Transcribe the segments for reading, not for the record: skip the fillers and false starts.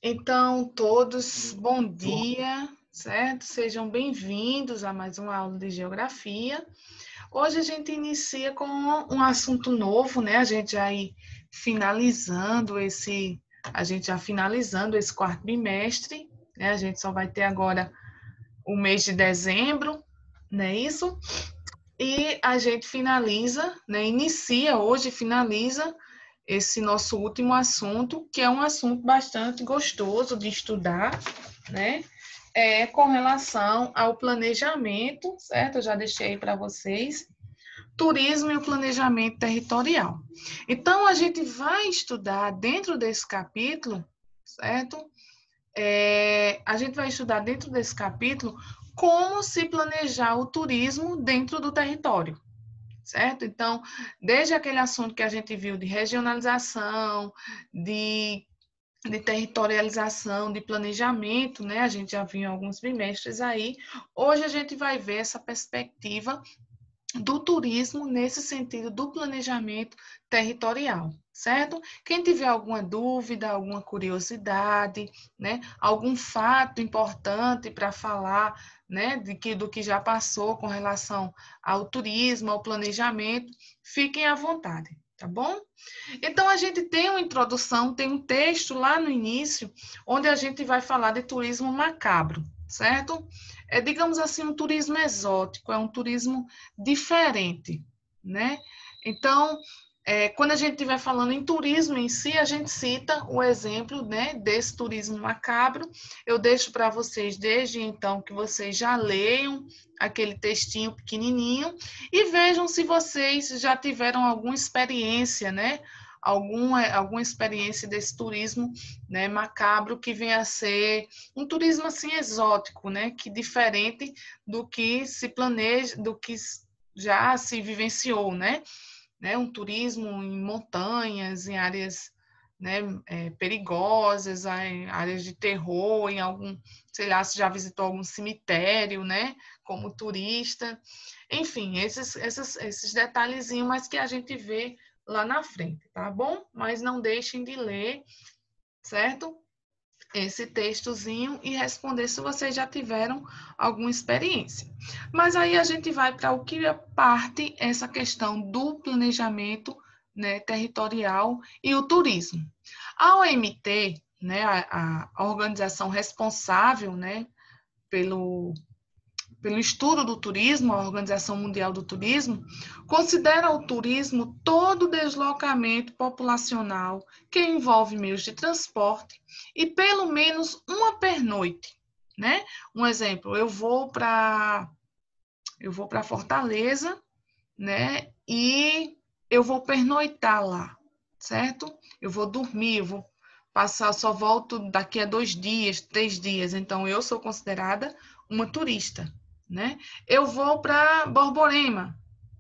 Então, todos, bom dia, certo? Sejam bem-vindos a mais uma aula de Geografia. Hoje a gente inicia com um assunto novo, né? A gente já finalizando esse quarto bimestre, né? A gente só vai ter agora o mês de dezembro, não é isso? E a gente finaliza, né? Finaliza esse nosso último assunto, que é um assunto bastante gostoso de estudar, né? Com relação ao planejamento, certo? Eu já deixei aí para vocês. Turismo e o planejamento territorial. Então, a gente vai estudar dentro desse capítulo, certo? A gente vai estudar dentro desse capítulo como se planejar o turismo dentro do território, certo? Então, desde aquele assunto que a gente viu de regionalização, de territorialização, de planejamento, né? A gente já viu em alguns bimestres aí. Hoje a gente vai ver essa perspectiva do turismo nesse sentido do planejamento territorial, certo? Quem tiver alguma dúvida, alguma curiosidade, né, algum fato importante para falar, né, do que já passou com relação ao turismo, ao planejamento, fiquem à vontade, tá bom? Então a gente tem uma introdução, tem um texto lá no início onde a gente vai falar de turismo macabro, certo? Digamos assim, um turismo exótico, é um turismo diferente, né? Então, quando a gente estiver falando em turismo em si, a gente cita o exemplo, né, desse turismo macabro. Eu deixo para vocês, desde então, que vocês já leiam aquele textinho pequenininho e vejam se vocês já tiveram alguma experiência, né? Alguma experiência desse turismo, né, macabro, que venha a ser um turismo assim exótico, né, que diferente do que se planeja, do que já se vivenciou, né, um turismo em montanhas, em áreas, né, perigosas, em áreas de terror, em algum, sei lá, se já visitou algum cemitério, né, como turista, enfim, esses detalhezinhos, mas que a gente vê lá na frente, tá bom? Mas não deixem de ler, certo? Esse textozinho e responder se vocês já tiveram alguma experiência. Mas aí a gente vai para o que parte essa questão do planejamento, né, territorial e o turismo. A OMT, né, a organização responsável, né, pelo estudo do turismo, a Organização Mundial do Turismo, considera o turismo todo deslocamento populacional que envolve meios de transporte e pelo menos uma pernoite, né? Um exemplo, eu vou para Fortaleza, né? E eu vou pernoitar lá, certo? Eu vou dormir, eu vou passar, só volto daqui a 2 dias, 3 dias, então eu sou considerada uma turista, né? Eu vou para Borborema,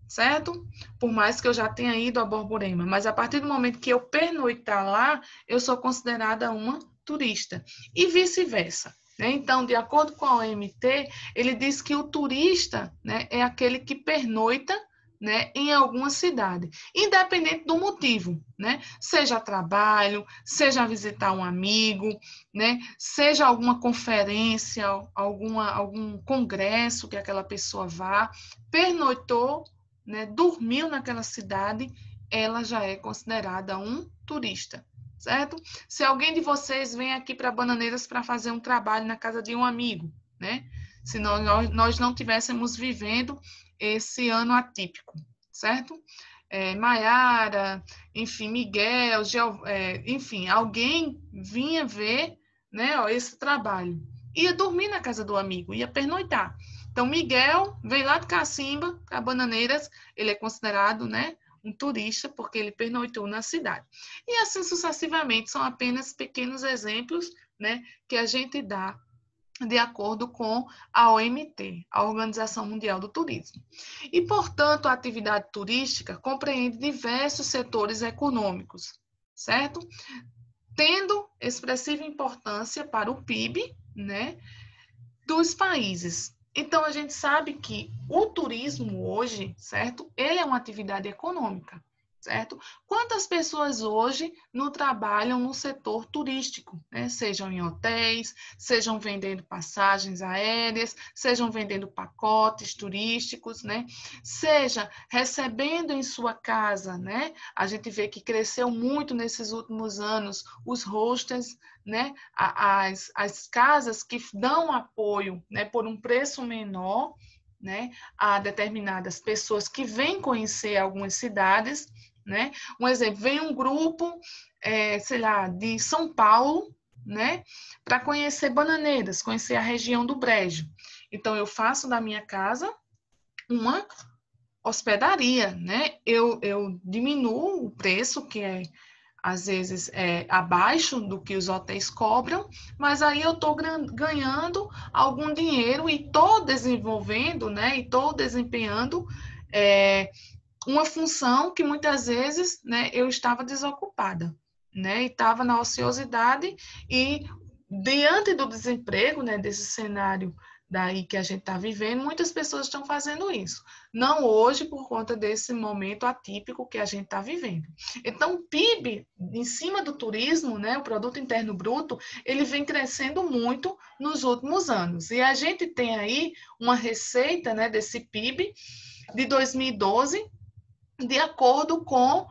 certo? Por mais que eu já tenha ido a Borborema, mas a partir do momento que eu pernoitar lá, eu sou considerada uma turista e vice-versa. Né? Então, de acordo com a OMT, ele diz que o turista, né, é aquele que pernoita, né, em alguma cidade, independente do motivo, né? Seja trabalho, seja visitar um amigo, né? Seja alguma conferência, algum congresso que aquela pessoa vá, pernoitou, né, dormiu naquela cidade, ela já é considerada um turista, certo? Se alguém de vocês vem aqui para Bananeiras para fazer um trabalho na casa de um amigo, né? Se nós não tivéssemos vivendo esse ano atípico, certo? Maiara, enfim, Miguel, enfim, alguém vinha ver, né, esse trabalho. Ia dormir na casa do amigo, ia pernoitar. Então, Miguel vem lá de Cacimba, para Bananeiras, ele é considerado, né, um turista, porque ele pernoitou na cidade. E assim sucessivamente, são apenas pequenos exemplos, né, que a gente dá de acordo com a OMT, a Organização Mundial do Turismo. E, portanto, a atividade turística compreende diversos setores econômicos, certo? Tendo expressiva importância para o PIB, né, dos países. Então, a gente sabe que o turismo hoje, certo? Ele é uma atividade econômica, certo? Quantas pessoas hoje não trabalham no setor turístico, né? Sejam em hotéis, sejam vendendo passagens aéreas, sejam vendendo pacotes turísticos, né? Seja recebendo em sua casa, né? A gente vê que cresceu muito nesses últimos anos os hostels, né? As casas que dão apoio, né? Por um preço menor, né? A determinadas pessoas que vêm conhecer algumas cidades, né? Um exemplo, vem um grupo, sei lá, de São Paulo, né? Para conhecer Bananeiras, conhecer a região do Brejo. Então, eu faço da minha casa uma hospedaria, né? Eu diminuo o preço, que é às vezes abaixo do que os hotéis cobram, mas aí eu estou ganhando algum dinheiro e estou desenvolvendo, né? E estou desempenhando uma função que muitas vezes, né, eu estava desocupada, né, e estava na ociosidade e diante do desemprego, né, desse cenário daí que a gente está vivendo, muitas pessoas estão fazendo isso. Não hoje por conta desse momento atípico que a gente está vivendo. Então, o PIB em cima do turismo, né, o Produto Interno Bruto, ele vem crescendo muito nos últimos anos. E a gente tem aí uma receita, né, desse PIB de 2012 de acordo com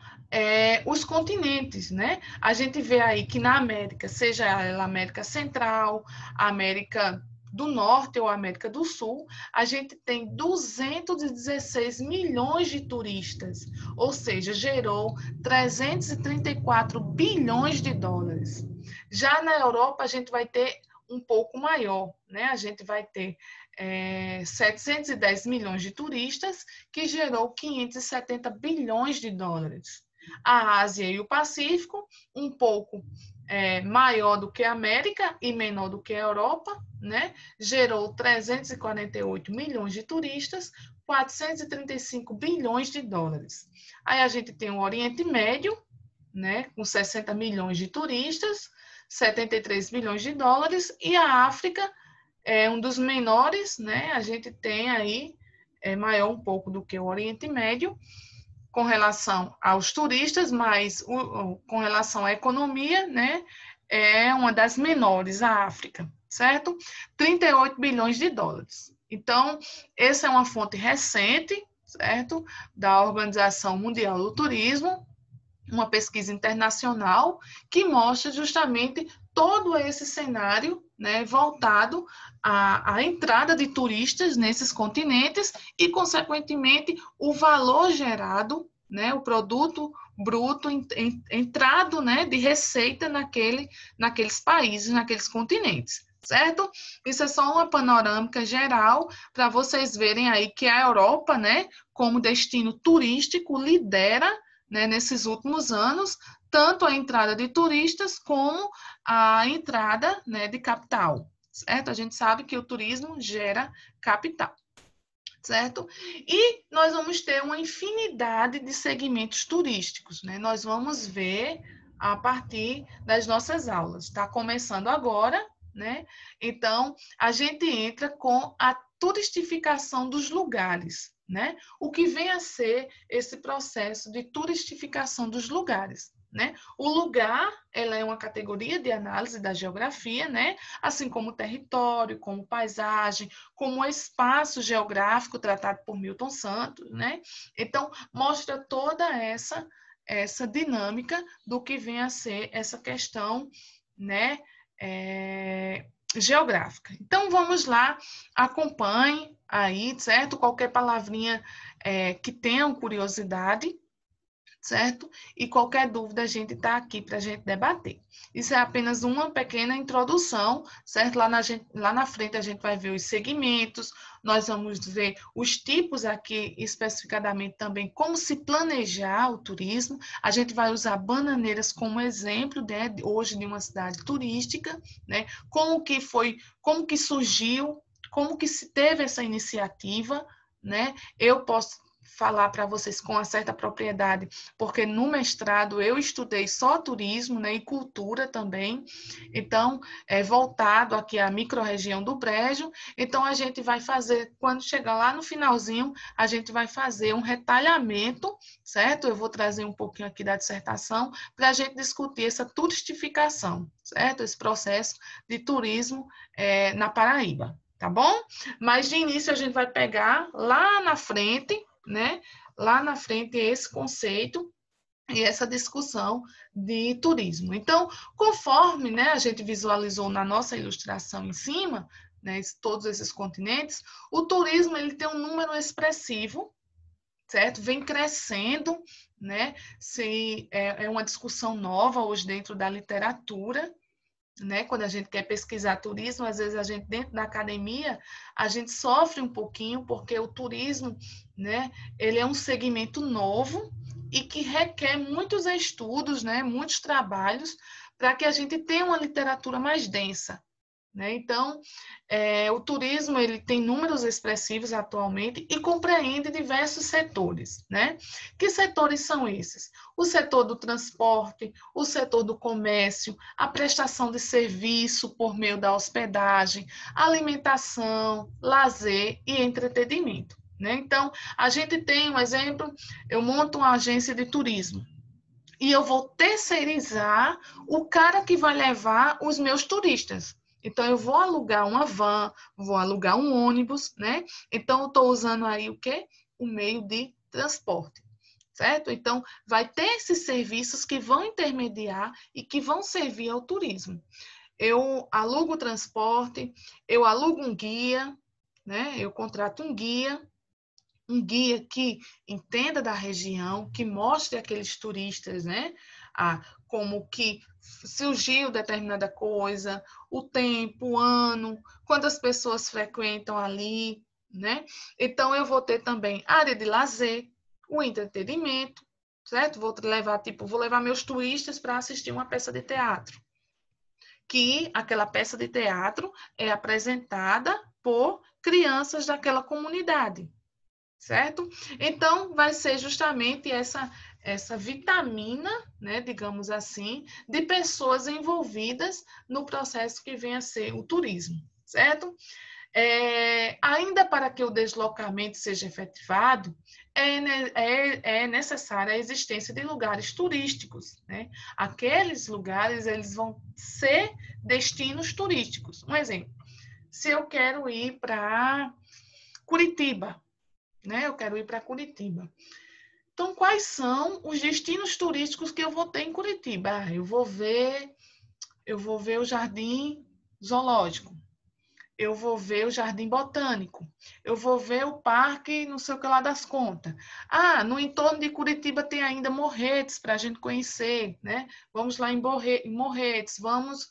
os continentes, né? A gente vê aí que na América, seja ela América Central, América do Norte ou América do Sul, a gente tem 216 milhões de turistas, ou seja, gerou 334 bilhões de dólares. Já na Europa, a gente vai ter um pouco maior, né? A gente vai ter 710 milhões de turistas, que gerou 570 bilhões de dólares. A Ásia e o Pacífico, um pouco maior do que a América e menor do que a Europa, né? Gerou 348 milhões de turistas, 435 bilhões de dólares. Aí a gente tem o Oriente Médio, né? Com 60 milhões de turistas, 73 bilhões de dólares, e a África é um dos menores, né? A gente tem aí maior um pouco do que o Oriente Médio com relação aos turistas, mas com relação à economia, né? É uma das menores, a África, certo? 38 bilhões de dólares. Então, essa é uma fonte recente, certo? Da Organização Mundial do Turismo, uma pesquisa internacional que mostra justamente todo esse cenário, né, voltado à entrada de turistas nesses continentes e, consequentemente, o valor gerado, né, o produto bruto entrado, né, de receita naqueles países, naqueles continentes. Certo? Isso é só uma panorâmica geral para vocês verem aí que a Europa, né, como destino turístico, lidera, né, nesses últimos anos, tanto a entrada de turistas como a entrada, né, de capital, certo? A gente sabe que o turismo gera capital, certo? E nós vamos ter uma infinidade de segmentos turísticos, né? Nós vamos ver a partir das nossas aulas. Está começando agora, né? Então, a gente entra com a turistificação dos lugares, né? O que vem a ser esse processo de turistificação dos lugares, né? O lugar, ela é uma categoria de análise da geografia, né? Assim como o território, como paisagem, como espaço geográfico tratado por Milton Santos, né? Então, mostra toda essa dinâmica do que vem a ser essa questão, né? Geográfica. Então, vamos lá, acompanhe aí, certo? Qualquer palavrinha que tenham curiosidade, certo? E qualquer dúvida, a gente está aqui para a gente debater. Isso é apenas uma pequena introdução, certo? Lá na frente a gente vai ver os segmentos, nós vamos ver os tipos aqui, especificadamente também, como se planejar o turismo. A gente vai usar Bananeiras como exemplo, né, hoje de uma cidade turística, né? Como que surgiu, como que se teve essa iniciativa, né? Eu posso falar para vocês com uma certa propriedade, porque no mestrado eu estudei só turismo, né, e cultura também, então, é voltado aqui à microrregião do Brejo, então a gente vai fazer, quando chegar lá no finalzinho, a gente vai fazer um retalhamento, certo? Eu vou trazer um pouquinho aqui da dissertação, para a gente discutir essa turistificação, certo? Esse processo de turismo na Paraíba, tá bom? Mas de início a gente vai pegar lá na frente, né? Lá na frente esse conceito e essa discussão de turismo. Então, conforme, né, a gente visualizou na nossa ilustração em cima, né, todos esses continentes, o turismo ele tem um número expressivo, certo? Vem crescendo, né? É uma discussão nova hoje dentro da literatura, né? Quando a gente quer pesquisar turismo, às vezes a gente dentro da academia, a gente sofre um pouquinho porque o turismo, né, ele é um segmento novo e que requer muitos estudos, né, muitos trabalhos para que a gente tenha uma literatura mais densa, né? Então, o turismo ele tem números expressivos atualmente e compreende diversos setores, né? Que setores são esses? O setor do transporte, o setor do comércio, a prestação de serviço por meio da hospedagem, alimentação, lazer e entretenimento, né? Então, a gente tem um exemplo, eu monto uma agência de turismo e eu vou terceirizar o cara que vai levar os meus turistas. Então, eu vou alugar uma van, vou alugar um ônibus, né? Então, eu estou usando aí o quê? O meio de transporte, certo? Então, vai ter esses serviços que vão intermediar e que vão servir ao turismo. Eu alugo o transporte, eu alugo um guia, né? Eu contrato um guia que entenda da região, que mostre aqueles turistas, né? Como que surgiu determinada coisa, o tempo, o ano, quantas pessoas frequentam ali, né? Então, eu vou ter também área de lazer, o entretenimento, certo? Vou levar meus turistas para assistir uma peça de teatro. Que aquela peça de teatro é apresentada por crianças daquela comunidade, certo? Então, vai ser justamente essa vitamina, né, digamos assim, de pessoas envolvidas no processo que vem a ser o turismo, certo? Ainda para que o deslocamento seja efetivado, é necessária a existência de lugares turísticos, né? Aqueles lugares, eles vão ser destinos turísticos. Um exemplo, se eu quero ir para Curitiba, né? Eu quero ir para Curitiba. Então, quais são os destinos turísticos que eu vou ter em Curitiba? Eu vou ver o Jardim Zoológico, eu vou ver o Jardim Botânico, eu vou ver o Parque não sei o que lá das contas. No entorno de Curitiba tem ainda Morretes para a gente conhecer, né? Vamos lá em Morretes, vamos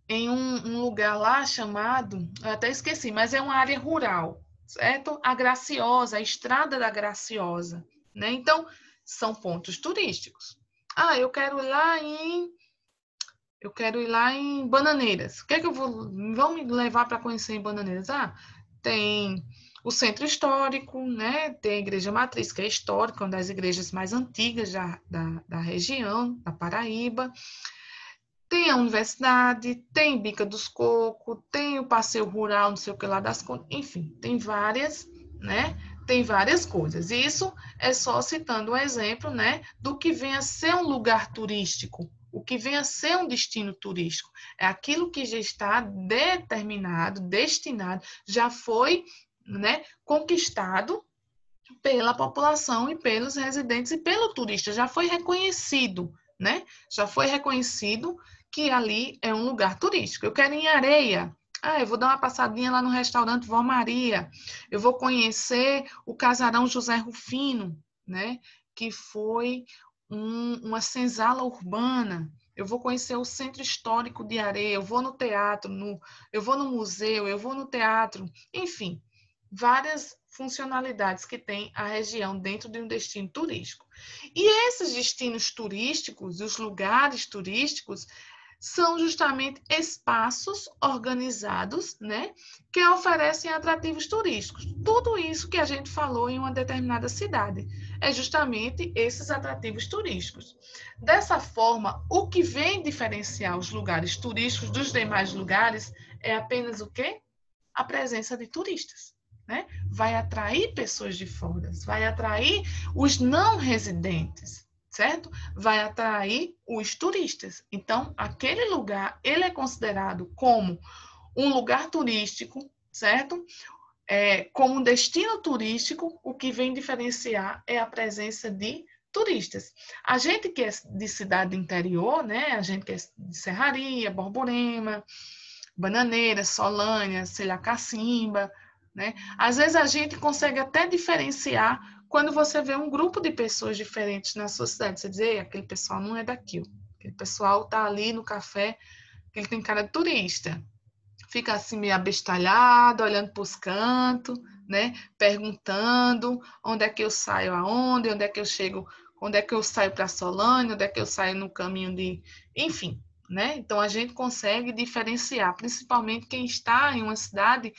em um lugar lá chamado, eu até esqueci, mas é uma área rural, certo? A Graciosa, a Estrada da Graciosa, né? Então, são pontos turísticos. Eu quero ir lá em Bananeiras. O que é que vão me levar para conhecer em Bananeiras? Tem o centro histórico, né? Tem a Igreja Matriz, que é histórica, uma das igrejas mais antigas da região, da Paraíba. Tem a universidade, tem Bica dos Cocos, tem o passeio rural, não sei o que lá das contas, enfim, tem várias, né? Tem várias coisas. Isso é só citando um exemplo, né, do que vem a ser um lugar turístico, o que vem a ser um destino turístico. É aquilo que já está determinado, destinado, já foi, né, conquistado pela população e pelos residentes e pelo turista, já foi reconhecido, né? Já foi reconhecido que ali é um lugar turístico. Eu quero ir em Areia. Eu vou dar uma passadinha lá no restaurante Vó Maria. Eu vou conhecer o Casarão José Rufino, né? Que foi uma senzala urbana. Eu vou conhecer o Centro Histórico de Areia. Eu vou no teatro, eu vou no museu, eu vou no teatro. Enfim, várias funcionalidades que tem a região dentro de um destino turístico. E esses destinos turísticos, os lugares turísticos, são justamente espaços organizados, né, que oferecem atrativos turísticos. Tudo isso que a gente falou em uma determinada cidade é justamente esses atrativos turísticos. Dessa forma, o que vem diferenciar os lugares turísticos dos demais lugares é apenas o quê? A presença de turistas, né? Vai atrair pessoas de fora, vai atrair os não residentes, certo? Vai atrair os turistas. Então, aquele lugar, ele é considerado como um lugar turístico, certo? Como um destino turístico, o que vem diferenciar é a presença de turistas. A gente que é de cidade interior, né? A gente que é de Serraria, Borborema, Bananeira, Solânia, sei lá, Cacimba, né? Às vezes a gente consegue até diferenciar quando você vê um grupo de pessoas diferentes na sua cidade. Você diz, aquele pessoal não é daqui, aquele pessoal está ali no café, ele tem cara de turista. Fica assim meio abestalhado, olhando para os cantos, né? Perguntando onde é que eu saio aonde, onde é que eu chego, onde é que eu saio para Solânia, onde é que eu saio no caminho de... Enfim, né? Então, a gente consegue diferenciar, principalmente quem está em uma cidade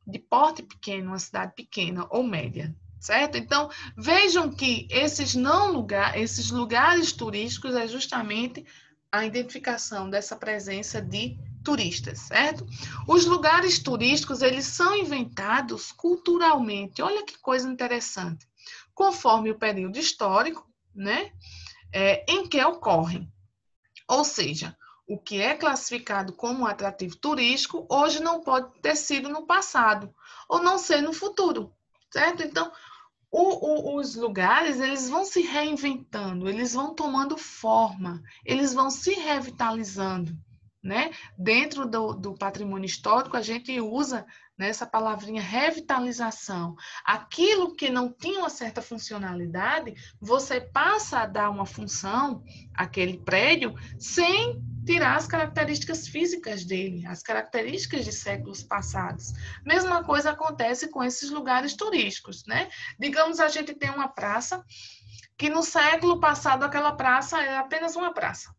de porte pequeno, uma cidade pequena ou média, certo? Então, vejam que esses lugares turísticos é justamente a identificação dessa presença de turistas, certo? Os lugares turísticos, eles são inventados culturalmente. Olha que coisa interessante. Conforme o período histórico, né, em que ocorrem. Ou seja, o que é classificado como um atrativo turístico, hoje não pode ter sido no passado, ou não ser no futuro, certo? Então, os lugares, eles vão se reinventando, eles vão tomando forma, eles vão se revitalizando, né? Dentro do patrimônio histórico, a gente usa essa palavrinha revitalização. Aquilo que não tinha uma certa funcionalidade, você passa a dar uma função àquele prédio sem tirar as características físicas dele, as características de séculos passados. Mesma coisa acontece com esses lugares turísticos, né? Digamos, a gente tem uma praça que no século passado aquela praça era apenas uma praça.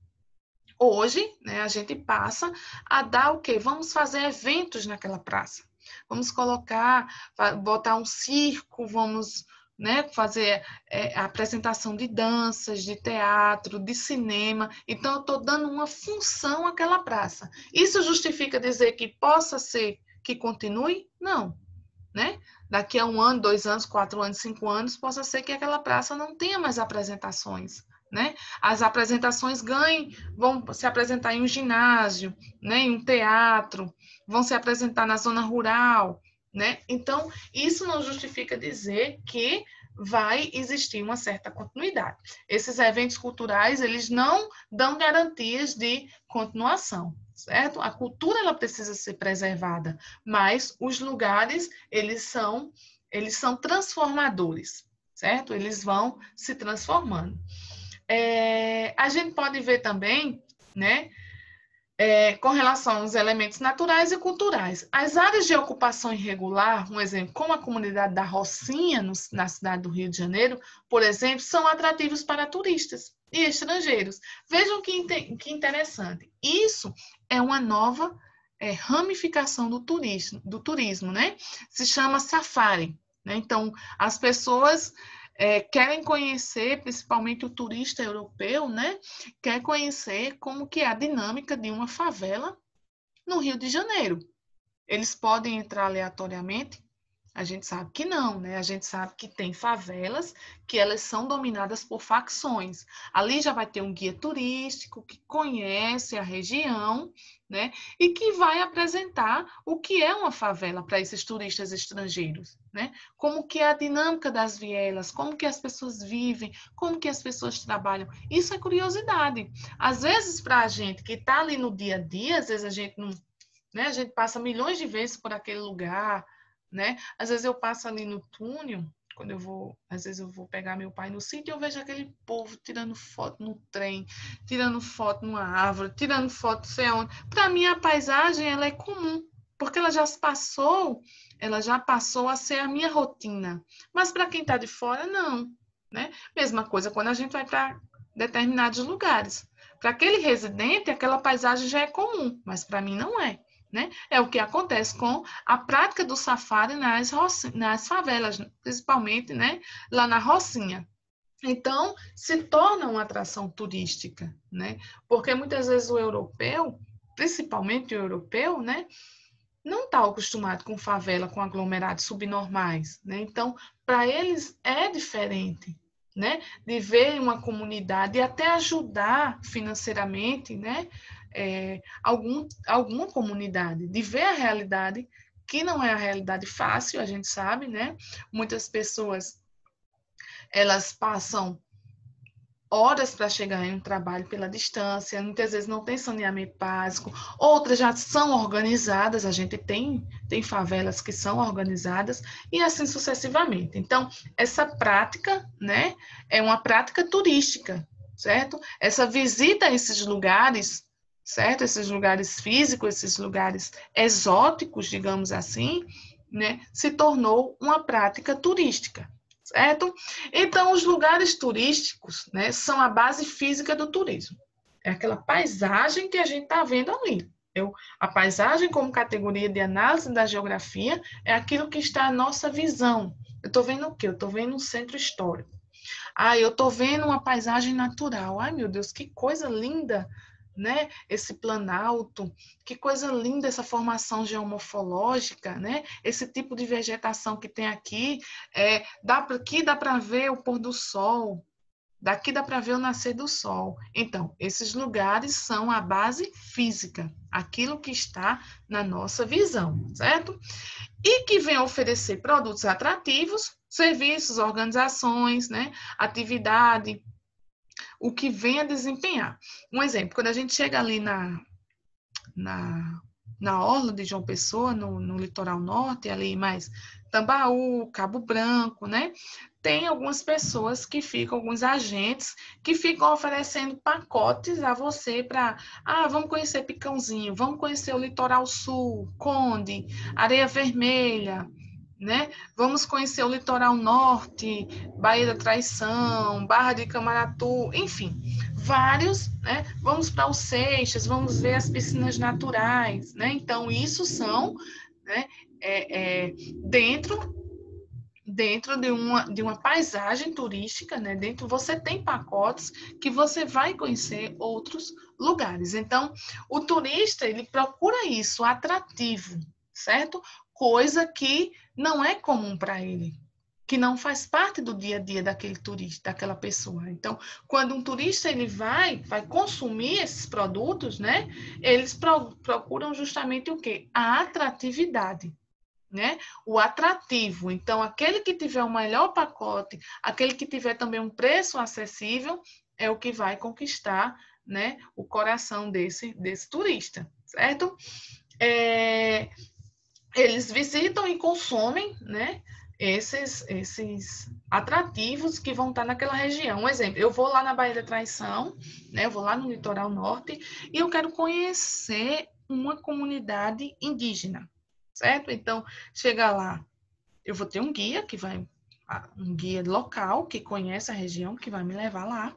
Hoje, né, a gente passa a dar o quê? Vamos fazer eventos naquela praça. Vamos botar um circo, vamos, né, fazer a apresentação de danças, de teatro, de cinema. Então, eu estou dando uma função àquela praça. Isso justifica dizer que possa ser que continue? Não. Né? Daqui a 1 ano, 2 anos, 4 anos, 5 anos, possa ser que aquela praça não tenha mais apresentações. Né? As apresentações vão se apresentar em um ginásio, né? Em um teatro, vão se apresentar na zona rural. Né? Então, isso não justifica dizer que vai existir uma certa continuidade. Esses eventos culturais, eles não dão garantias de continuação, certo? A cultura, ela precisa ser preservada, mas os lugares, eles são transformadores, certo? Eles vão se transformando. A gente pode ver também, né, com relação aos elementos naturais e culturais. As áreas de ocupação irregular, um exemplo, como a comunidade da Rocinha, na cidade do Rio de Janeiro, por exemplo, são atrativos para turistas e estrangeiros. Vejam que interessante. Isso é uma nova ramificação do turismo, né? Se chama safari. Né? Então, as pessoas querem conhecer, principalmente o turista europeu, né? Quer conhecer como que é a dinâmica de uma favela no Rio de Janeiro. Eles podem entrar aleatoriamente? A gente sabe que não, né? A gente sabe que tem favelas que elas são dominadas por facções. Ali já vai ter um guia turístico que conhece a região, né? E que vai apresentar o que é uma favela para esses turistas estrangeiros, né? Como que é a dinâmica das vielas, como que as pessoas vivem, como que as pessoas trabalham. Isso é curiosidade. Às vezes, para a gente que está ali no dia a dia, às vezes a gente não, né? A gente passa milhões de vezes por aquele lugar, né? Às vezes eu passo ali no túnel, às vezes eu vou pegar meu pai no sítio e eu vejo aquele povo tirando foto no trem, tirando foto numa árvore, tirando foto sei onde. Para mim a paisagem ela é comum, porque ela já passou a ser a minha rotina. Mas para quem está de fora não, né? Mesma coisa quando a gente vai para determinados lugares. Para aquele residente, aquela paisagem já é comum, mas para mim não é. Né? É o que acontece com a prática do safari nas favelas, principalmente, né? Lá na Rocinha. Então, se torna uma atração turística, né? Porque muitas vezes o europeu, principalmente o europeu, né? Não está acostumado com favela, com aglomerados subnormais, né? Então, para eles é diferente, né? De ver uma comunidade e até ajudar financeiramente, né? Alguma comunidade, de ver a realidade, que não é a realidade fácil, a gente sabe, né? Muitas pessoas, elas passam horas para chegar em um trabalho pela distância, muitas vezes não tem saneamento básico, outras já são organizadas, a gente tem favelas que são organizadas, e assim sucessivamente. Então, essa prática, né, é uma prática turística, certo? Essa visita a esses lugares, certo? Esses lugares físicos, esses lugares exóticos, digamos assim, né, se tornou uma prática turística. Certo? Então, os lugares turísticos, né, são a base física do turismo. É aquela paisagem que a gente está vendo ali. A paisagem, como categoria de análise da geografia, é aquilo que está à nossa visão. Eu estou vendo o quê? Eu estou vendo um centro histórico. Eu estou vendo uma paisagem natural. Ai, meu Deus, que coisa linda, né? Esse planalto, que coisa linda essa formação geomorfológica, né? Esse tipo de vegetação que tem aqui, aqui dá para ver o pôr do sol, daqui dá para ver o nascer do sol. Então, esses lugares são a base física, aquilo que está na nossa visão, certo? E que vem oferecer produtos atrativos, serviços, organizações, né? Atividade, o que vem a desempenhar. Um exemplo, quando a gente chega ali na orla de João Pessoa, no litoral norte, ali mais Tambaú, Cabo Branco, né? Tem algumas pessoas que ficam, alguns agentes, que ficam oferecendo pacotes a você para, vamos conhecer Picãozinho, vamos conhecer o Litoral Sul, Conde, Areia Vermelha, né? Vamos conhecer o Litoral Norte, Baía da Traição, Barra de Camaratu, enfim, vários, né? Vamos para os Seixas, vamos ver as piscinas naturais, né? Então, isso são, né, dentro de uma paisagem turística, né? Dentro você tem pacotes que você vai conhecer outros lugares. Então, o turista, ele procura isso, atrativo, certo? Coisa que não é comum para ele, que não faz parte do dia a dia daquele turista, daquela pessoa. Então, quando um turista ele vai consumir esses produtos, né? Eles procuram justamente o quê? A atratividade. Né? O atrativo. Então, aquele que tiver o melhor pacote, aquele que tiver também um preço acessível, é o que vai conquistar, né, o coração desse turista, certo? Eles visitam e consomem, né, esses atrativos que vão estar naquela região. Um exemplo, eu vou lá na Baía da Traição, né, eu vou lá no litoral norte e eu quero conhecer uma comunidade indígena, certo? Então, chegar lá, eu vou ter um guia um guia local que conhece a região, que vai me levar lá.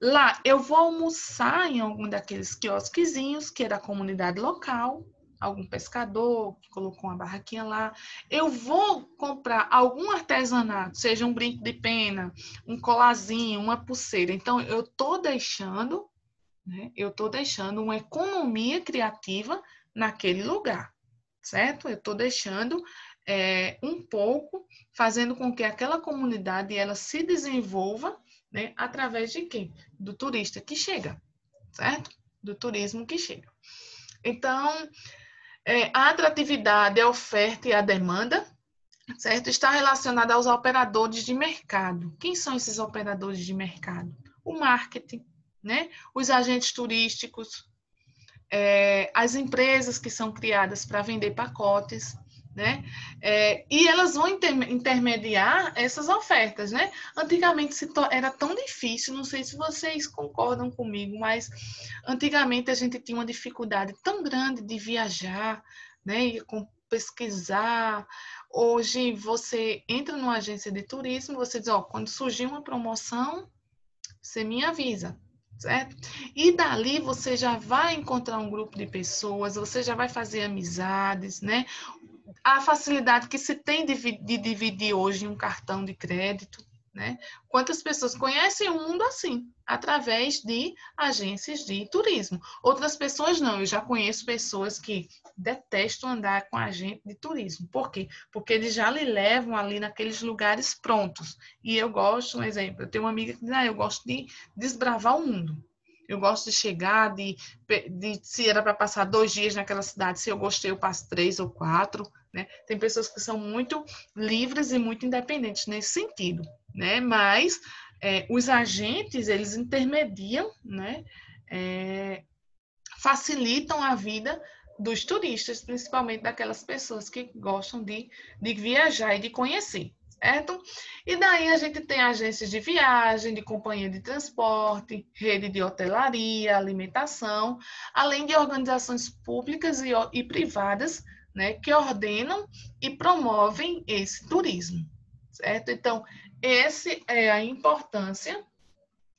Lá eu vou almoçar em algum daqueles quiosquezinhos que é da comunidade local, algum pescador que colocou uma barraquinha lá. Eu vou comprar algum artesanato, seja um brinco de pena, um colarzinho, uma pulseira. Então, eu estou deixando, né? Eu estou deixando uma economia criativa naquele lugar, certo? Eu estou deixando um pouco, fazendo com que aquela comunidade ela se desenvolva, né, através de quê? Do turista que chega, certo? Do turismo que chega. Então, a atratividade, a oferta e a demanda, certo? Está relacionada aos operadores de mercado. Quem são esses operadores de mercado? O marketing, né? Os agentes turísticos, as empresas que são criadas para vender pacotes, né? E elas vão intermediar essas ofertas, né? Antigamente era tão difícil, não sei se vocês concordam comigo, mas antigamente a gente tinha uma dificuldade tão grande de viajar, né? E pesquisar. Hoje você entra numa agência de turismo, você diz, quando surgir uma promoção, você me avisa, certo? E dali você já vai encontrar um grupo de pessoas, você já vai fazer amizades, né? A facilidade que se tem de dividir hoje em um cartão de crédito, né? Quantas pessoas conhecem o mundo assim, através de agências de turismo. Outras pessoas não, eu já conheço pessoas que detestam andar com agente de turismo. Por quê? Porque eles já lhe levam ali naqueles lugares prontos. E eu gosto, um exemplo, eu tenho uma amiga que diz, eu gosto de desbravar o mundo. Eu gosto de chegar, se era para passar 2 dias naquela cidade, se eu gostei, eu passo 3 ou 4, né? Tem pessoas que são muito livres e muito independentes nesse sentido, né? Mas os agentes, eles intermediam, né? Facilitam a vida dos turistas, principalmente daquelas pessoas que gostam de viajar e de conhecer, certo? E daí a gente tem agências de viagem, de companhia de transporte, rede de hotelaria, alimentação, além de organizações públicas e privadas, né, que ordenam e promovem esse turismo, certo? Então, essa é a importância,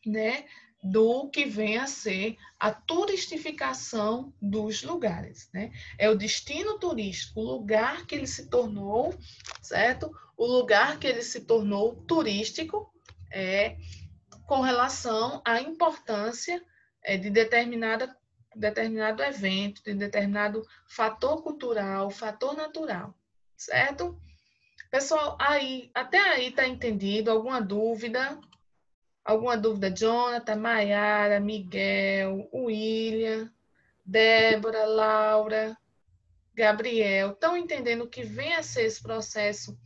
né, do que vem a ser a turistificação dos lugares, né? É o destino turístico, o lugar que ele se tornou, certo? O lugar que ele se tornou turístico com relação à importância de determinado evento, de determinado fator cultural, fator natural, certo? Pessoal, até aí tá entendido? Alguma dúvida? Alguma dúvida, Jonathan, Maiara, Miguel, William, Débora, Laura, Gabriel, estão entendendo o que vem a ser esse processo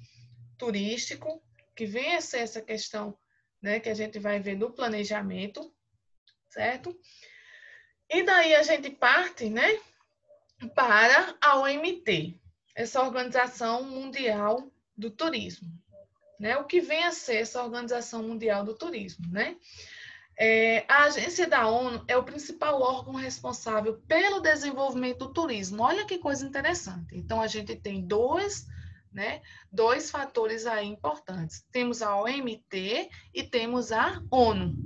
turístico, que vem a ser essa questão, né, que a gente vai ver do planejamento, certo? E daí a gente parte, né, para a OMT, essa Organização Mundial do Turismo, né? O que vem a ser essa Organização Mundial do Turismo, né? A agência da ONU é o principal órgão responsável pelo desenvolvimento do turismo. Olha que coisa interessante. Então, a gente tem dois fatores aí importantes. Temos a OMT e temos a ONU,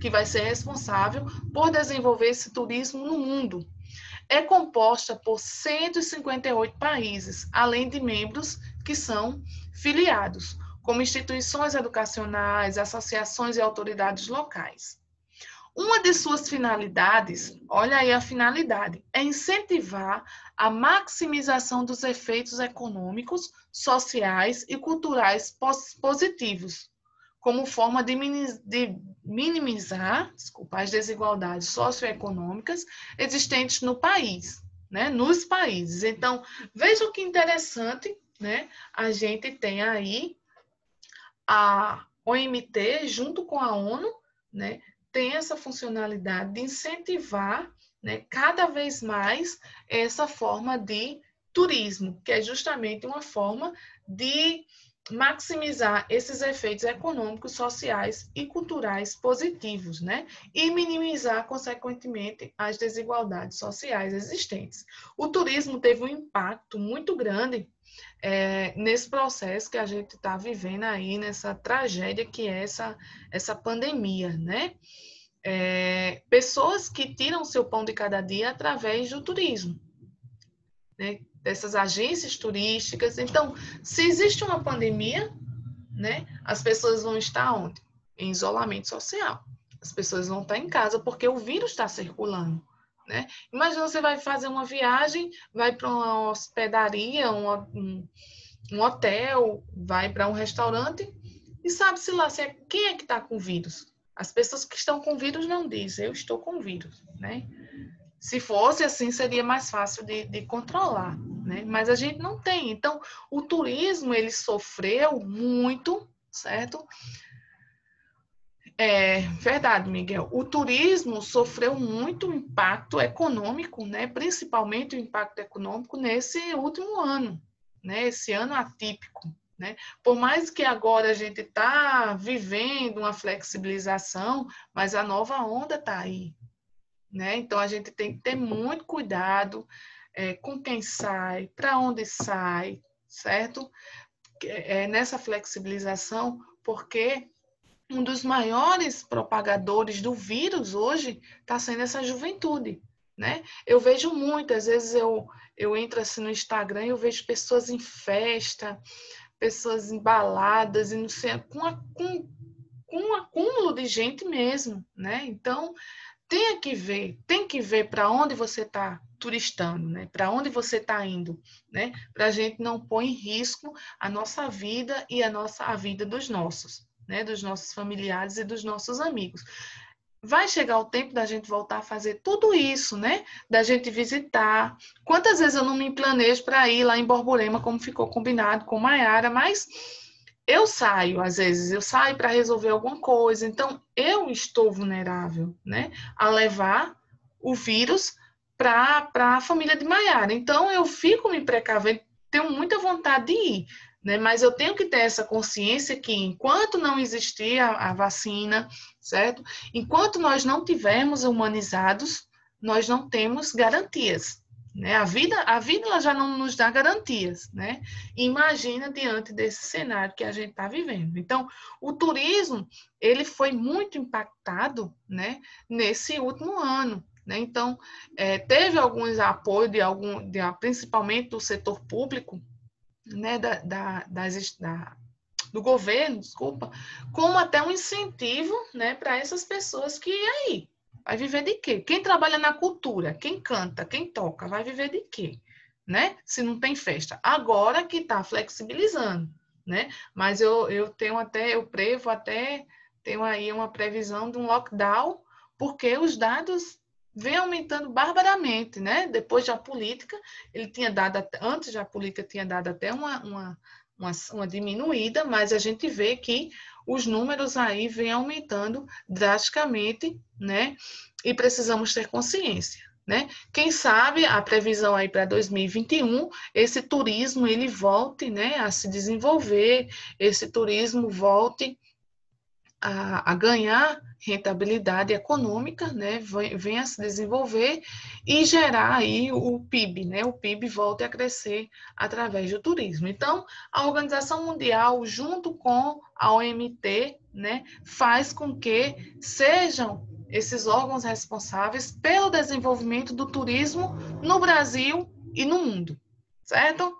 que vai ser responsável por desenvolver esse turismo no mundo. É composta por 158 países, além de membros que são filiados, como instituições educacionais, associações e autoridades locais. Uma de suas finalidades, olha aí a finalidade, é incentivar a maximização dos efeitos econômicos, sociais e culturais positivos, como forma de minimizar, as desigualdades socioeconômicas existentes no país, né, nos países. Então, veja que interessante, né? A gente tem aí a OMT junto com a ONU, né, tem essa funcionalidade de incentivar, né, cada vez mais essa forma de turismo, que é justamente uma forma de maximizar esses efeitos econômicos, sociais e culturais positivos, né? E minimizar, consequentemente, as desigualdades sociais existentes. O turismo teve um impacto muito grande nesse processo que a gente está vivendo aí, nessa tragédia que é essa pandemia, né? Pessoas que tiram seu pão de cada dia através do turismo, né? Dessas agências turísticas. Então, se existe uma pandemia, né? As pessoas vão estar onde? Em isolamento social. As pessoas vão estar em casa porque o vírus está circulando, né? Imagina, você vai fazer uma viagem, vai para uma hospedaria, um hotel, vai para um restaurante e sabe-se lá quem é que está com vírus. As pessoas que estão com vírus não dizem, eu estou com vírus, né? Se fosse assim, seria mais fácil de controlar, né? Mas a gente não tem. Então, o turismo, ele sofreu muito, certo? Verdade, Miguel. O turismo sofreu muito impacto econômico, né? Principalmente o impacto econômico nesse último ano, né? Esse ano atípico, né? Por mais que agora a gente está vivendo uma flexibilização, mas a nova onda está aí, né? Então a gente tem que ter muito cuidado com quem sai, para onde sai, certo? Nessa flexibilização, porque um dos maiores propagadores do vírus hoje está sendo essa juventude, né? Eu vejo muitas vezes, eu entro assim no Instagram e eu vejo pessoas em festa, pessoas embaladas, e não sei, com um acúmulo de gente mesmo, né? Então, tem que ver para onde você está turistando, né? Para onde você está indo, né? Para a gente não pôr em risco a nossa vida e a vida dos nossos, né? Dos nossos familiares e dos nossos amigos. Vai chegar o tempo da gente voltar a fazer tudo isso, né? Da gente visitar. Quantas vezes eu não me planejo para ir lá em Borborema, como ficou combinado com Maiara, mas eu saio, às vezes, eu saio para resolver alguma coisa, então eu estou vulnerável, né, a levar o vírus para a família de Maiara. Então eu fico me precavendo, tenho muita vontade de ir, né, mas eu tenho que ter essa consciência que enquanto não existir a vacina, certo? Enquanto nós não tivermos humanizados, nós não temos garantias. Né? A vida ela já não nos dá garantias, né? Imagina diante desse cenário que a gente está vivendo. Então, o turismo ele foi muito impactado, né? Nesse último ano, né? Então, teve alguns apoios principalmente do setor público, né? Do governo, desculpa, como até um incentivo, né? Para essas pessoas que aí vai viver de quê? Quem trabalha na cultura, quem canta, quem toca, vai viver de quê? Né? Se não tem festa. Agora que está flexibilizando, né? Mas eu tenho até, eu prevo até, tenho aí uma previsão de um lockdown, porque os dados vêm aumentando barbaramente, né? Depois da política, ele tinha dado, antes da política tinha dado até uma diminuída, mas a gente vê que os números aí vêm aumentando drasticamente, né? E precisamos ter consciência, né? Quem sabe a previsão aí para 2021, esse turismo ele volte, né, a se desenvolver, esse turismo volte a ganhar rentabilidade econômica, né, venha a se desenvolver e gerar aí o PIB, né, o PIB volte a crescer através do turismo. Então, a Organização Mundial, junto com a OMT, né, faz com que sejam esses órgãos responsáveis pelo desenvolvimento do turismo no Brasil e no mundo, certo?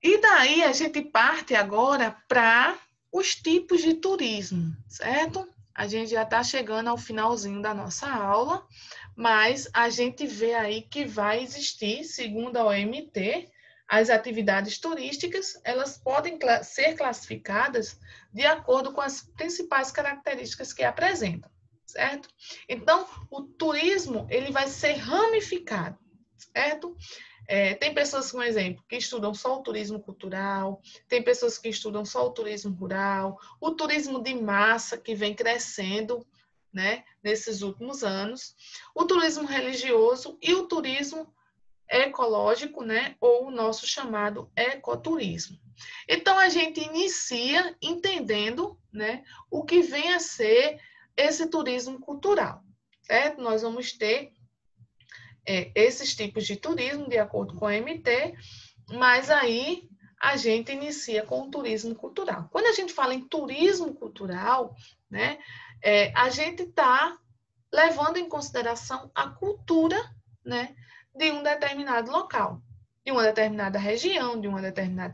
E daí a gente parte agora para os tipos de turismo, certo? A gente já está chegando ao finalzinho da nossa aula, mas a gente vê aí que vai existir, segundo a OMT, as atividades turísticas, elas podem ser classificadas de acordo com as principais características que apresentam, certo? Então, o turismo, ele vai ser ramificado, certo? Tem pessoas, por exemplo, que estudam só o turismo cultural, tem pessoas que estudam só o turismo rural, o turismo de massa que vem crescendo, né, nesses últimos anos, o turismo religioso e o turismo ecológico, né, ou o nosso chamado ecoturismo. Então, a gente inicia entendendo, né, o que vem a ser esse turismo cultural, certo? Nós vamos ter esses tipos de turismo, de acordo com a MT, mas aí a gente inicia com o turismo cultural. Quando a gente fala em turismo cultural, né, a gente está levando em consideração a cultura, né, de um determinado local, de uma determinada região, de uma determinada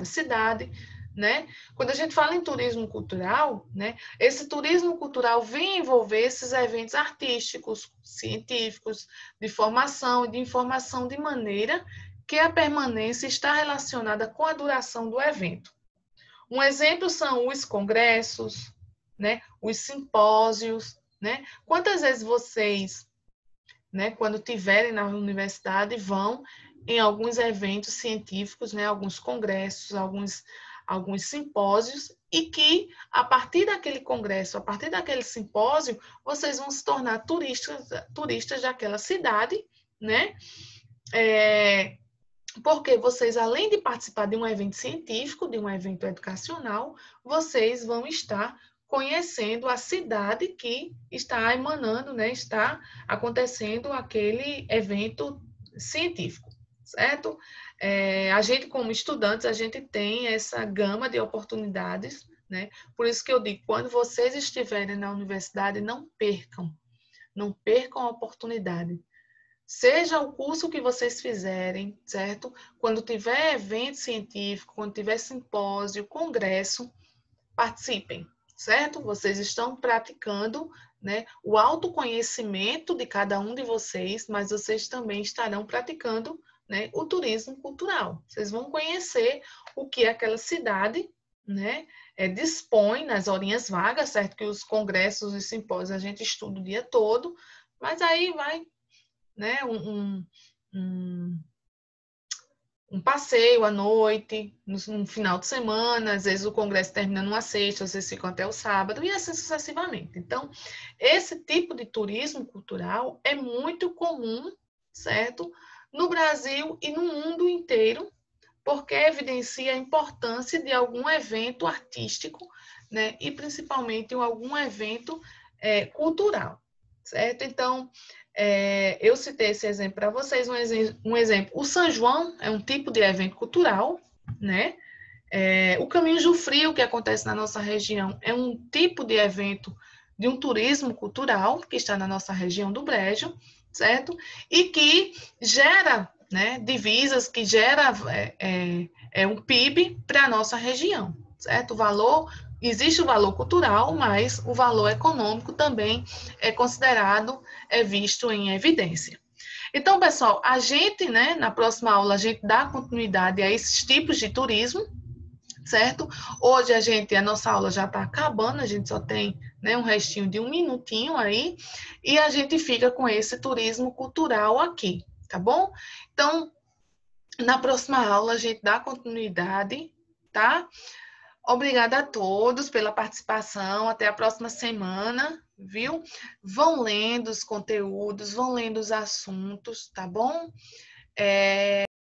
cidade, né? Quando a gente fala em turismo cultural, né, esse turismo cultural vem envolver esses eventos artísticos, científicos, de formação e de informação, de maneira que a permanência está relacionada com a duração do evento. Um exemplo são os congressos, né, os simpósios, né? Quantas vezes vocês, né, quando tiverem na universidade, vão em alguns eventos científicos, né, alguns congressos, alguns simpósios, e que, a partir daquele congresso, a partir daquele simpósio, vocês vão se tornar turistas daquela cidade, né? Porque vocês, além de participar de um evento científico, de um evento educacional, vocês vão estar conhecendo a cidade que está emanando, né? Está acontecendo aquele evento científico, certo? A gente, como estudantes, a gente tem essa gama de oportunidades, né? Por isso que eu digo, quando vocês estiverem na universidade, não percam a oportunidade. Seja o curso que vocês fizerem, certo? Quando tiver evento científico, quando tiver simpósio, congresso, participem, certo? Vocês estão praticando, né, o autoconhecimento de cada um de vocês, mas vocês também estarão praticando, né, o turismo cultural. Vocês vão conhecer o que aquela cidade, né, dispõe nas horinhas vagas, certo? Que os congressos e simpósios a gente estuda o dia todo, mas aí vai, né, um passeio à noite, no final de semana, às vezes o congresso termina numa sexta, vocês ficam até o sábado, e assim sucessivamente. Então, esse tipo de turismo cultural é muito comum, certo? No Brasil e no mundo inteiro, porque evidencia a importância de algum evento artístico, né? E principalmente algum evento cultural, certo? Então, eu citei esse exemplo para vocês, um exemplo. O São João é um tipo de evento cultural, né? O Caminho do Frio, que acontece na nossa região, é um tipo de evento de um turismo cultural que está na nossa região do Brejo, certo? E que gera, né, divisas, que gera um PIB para a nossa região, certo? Existe o valor cultural, mas o valor econômico também é considerado, visto em evidência. Então, pessoal, a gente, né, na próxima aula, a gente dá continuidade a esses tipos de turismo, certo? Hoje a nossa aula já está acabando, a gente só tem, né, um restinho de 1 minutinho aí, e a gente fica com esse turismo cultural aqui, tá bom? Então, na próxima aula a gente dá continuidade, tá? Obrigada a todos pela participação. Até a próxima semana, viu? Vão lendo os conteúdos, vão lendo os assuntos, tá bom?